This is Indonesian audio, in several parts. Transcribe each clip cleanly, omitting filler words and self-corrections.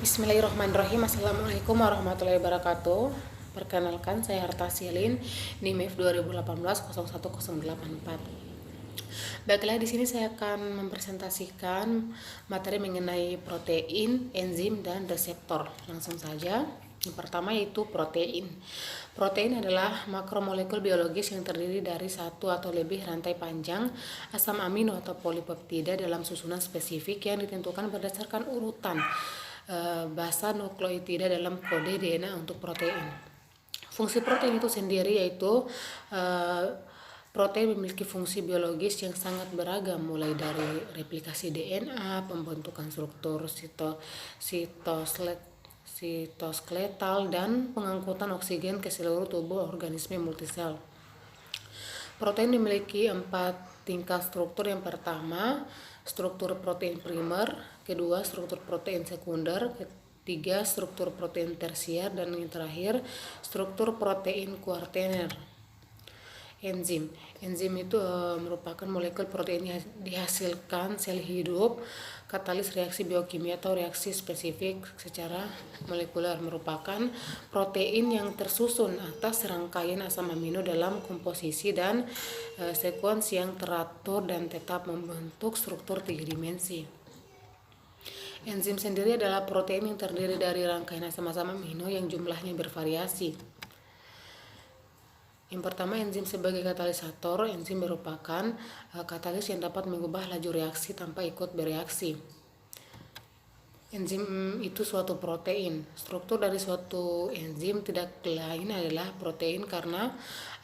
Bismillahirrahmanirrahim. Assalamualaikum warahmatullahi wabarakatuh. Perkenalkan, saya Harta Silin, NIMIF 2018-01-084. Baiklah, di sini saya akan mempresentasikan materi mengenai protein, enzim, dan reseptor. Langsung saja. Yang pertama yaitu protein. Protein adalah makromolekul biologis yang terdiri dari satu atau lebih rantai panjang asam amino atau polipeptida dalam susunan spesifik yang ditentukan berdasarkan urutan basa nukleotida dalam kode DNA untuk protein. Fungsi protein itu sendiri yaitu protein memiliki fungsi biologis yang sangat beragam, mulai dari replikasi DNA, pembentukan struktur sitoskeletal, dan pengangkutan oksigen ke seluruh tubuh organisme multisel. Protein memiliki 4 tingkat struktur. Yang pertama, struktur protein primer, kedua struktur protein sekunder, ketiga struktur protein tersier, dan yang terakhir struktur protein kuartener. Enzim itu merupakan molekul protein yang dihasilkan sel hidup, katalis reaksi biokimia atau reaksi spesifik secara molekuler, merupakan protein yang tersusun atas rangkaian asam amino dalam komposisi dan sekuens yang teratur dan tetap membentuk struktur 3 dimensi. Enzim sendiri adalah protein yang terdiri dari rangkaian asam amino yang jumlahnya bervariasi. Yang pertama, enzim sebagai katalisator. Enzim merupakan katalis yang dapat mengubah laju reaksi tanpa ikut bereaksi. Enzim itu suatu protein. Struktur dari suatu enzim tidak lain adalah protein karena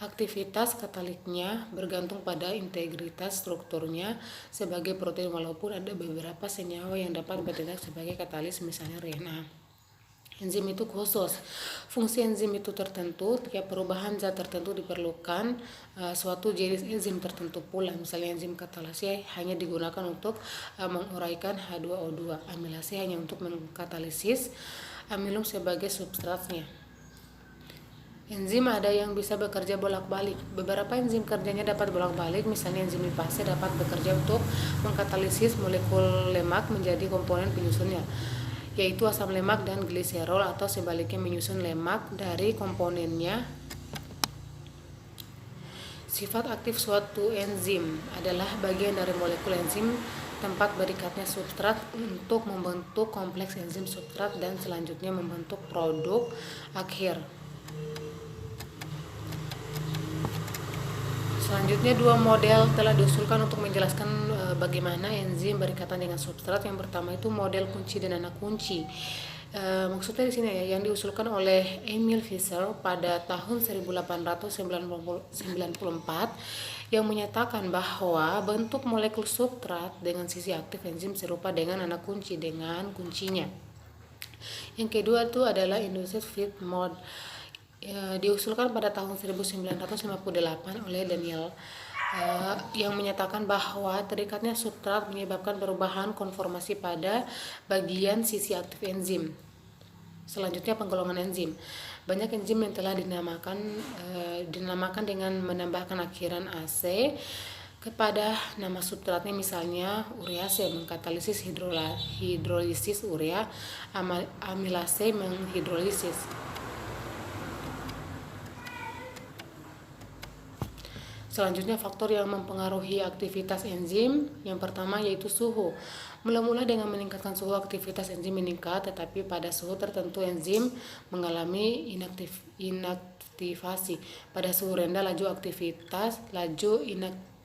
aktivitas kataliknya bergantung pada integritas strukturnya sebagai protein, walaupun ada beberapa senyawa yang dapat bertindak sebagai katalis, misalnya RNA. Enzim itu khusus. Fungsi enzim itu tertentu. Tiap perubahan zat tertentu diperlukan suatu jenis enzim tertentu pula. Misalnya enzim katalase hanya digunakan untuk menguraikan H2O2. Amilase hanya untuk mengkatalisis amilum sebagai substratnya. Enzim ada yang bisa bekerja bolak-balik. Beberapa enzim kerjanya dapat bolak-balik. Misalnya enzim lipase dapat bekerja untuk mengkatalisis molekul lemak menjadi komponen penyusunnya, yaitu asam lemak dan gliserol, atau sebaliknya menyusun lemak dari komponennya. Sifat aktif suatu enzim adalah bagian dari molekul enzim, tempat berikatnya substrat untuk membentuk kompleks enzim substrat, dan selanjutnya membentuk produk akhir. Selanjutnya, 2 model telah diusulkan untuk menjelaskan bagaimana enzim berikatan dengan substrat. Yang pertama itu model kunci dan anak kunci. Maksudnya di sini ya, yang diusulkan oleh Emil Fischer pada tahun 1894, yang menyatakan bahwa bentuk molekul substrat dengan sisi aktif enzim serupa dengan anak kunci dengan kuncinya. Yang kedua itu adalah induced fit mode. Diusulkan pada tahun 1958 oleh Daniel, yang menyatakan bahwa terikatnya substrat menyebabkan perubahan konformasi pada bagian sisi aktif enzim. Selanjutnya, penggolongan enzim. Banyak enzim yang telah dinamakan dengan menambahkan akhiran "ase" kepada nama substratnya. Misalnya urease mengkatalisis hidrolisis urea, amilase menghidrolisis. Selanjutnya, faktor yang mempengaruhi aktivitas enzim. Yang pertama yaitu suhu. Mula-mula dengan meningkatkan suhu, aktivitas enzim meningkat, tetapi pada suhu tertentu enzim mengalami inaktivasi. Pada suhu rendah, laju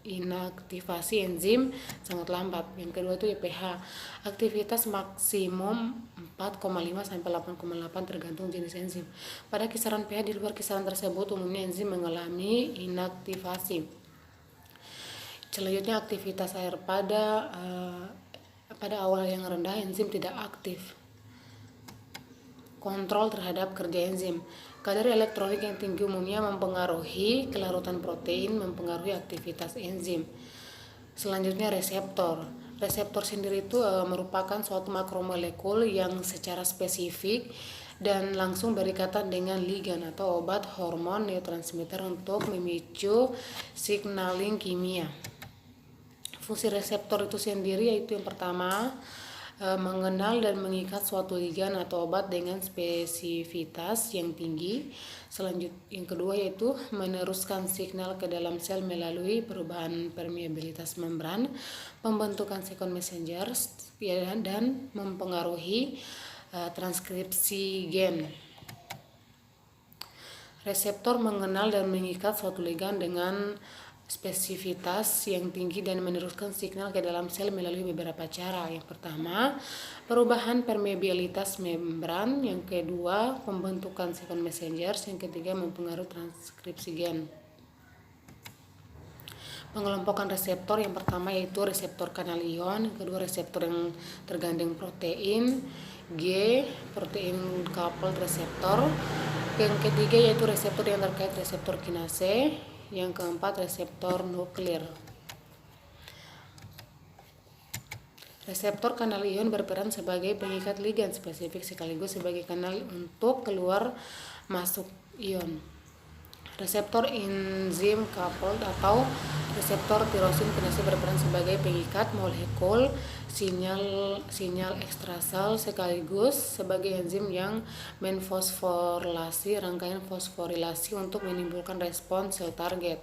inaktivasi enzim sangat lambat. Yang kedua itu pH. Aktivitas maksimum 4,5 sampai 8,8 tergantung jenis enzim. Pada kisaran pH di luar kisaran tersebut, umumnya enzim mengalami inaktivasi. Selanjutnya, aktivitas air. Pada awal yang rendah, enzim tidak aktif. Kontrol terhadap kerja enzim. Kadar elektrolit yang tinggi umumnya mempengaruhi kelarutan protein, mempengaruhi aktivitas enzim. Selanjutnya, reseptor. Reseptor sendiri itu merupakan suatu makromolekul yang secara spesifik dan langsung berikatan dengan ligan atau obat, hormon, neurotransmitter untuk memicu signaling kimia. Fungsi reseptor itu sendiri yaitu yang pertama mengenal dan mengikat suatu ligan atau obat dengan spesifitas yang tinggi. Yang kedua yaitu meneruskan signal ke dalam sel melalui perubahan permeabilitas membran, pembentukan second messenger, dan mempengaruhi transkripsi gen. Reseptor mengenal dan mengikat suatu ligan dengan spesifitas yang tinggi dan meneruskan signal ke dalam sel melalui beberapa cara. Yang pertama, perubahan permeabilitas membran. Yang kedua, pembentukan second messenger. Yang ketiga, mempengaruhi transkripsi gen. Pengelompokan reseptor yang pertama yaitu reseptor kanal ion, yang kedua reseptor yang tergandeng protein, G, protein coupled reseptor. Yang ketiga yaitu reseptor yang terkait reseptor kinase. Yang keempat reseptor nuklir. Reseptor kanal ion berperan sebagai pengikat ligan spesifik sekaligus sebagai kanal untuk keluar masuk ion. Reseptor enzim coupled atau reseptor tirosin kinase berperan sebagai pengikat molekul sinyal ekstrasel sekaligus sebagai enzim yang menfosforilasi rangkaian fosforilasi untuk menimbulkan respons sel target.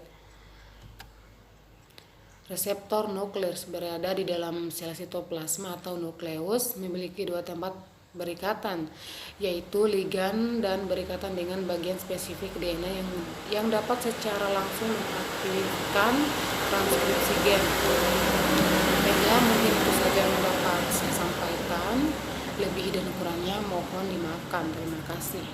Reseptor nuklir berada di dalam sel sitoplasma atau nukleus, memiliki dua tempat berikatan, yaitu ligan dan berikatan dengan bagian spesifik DNA yang dapat secara langsung mengaktifkan transkripsi gen. Baiklah, mungkin itu saja yang dapat saya sampaikan. Lebih dan kurangnya mohon dimaafkan. Terima kasih.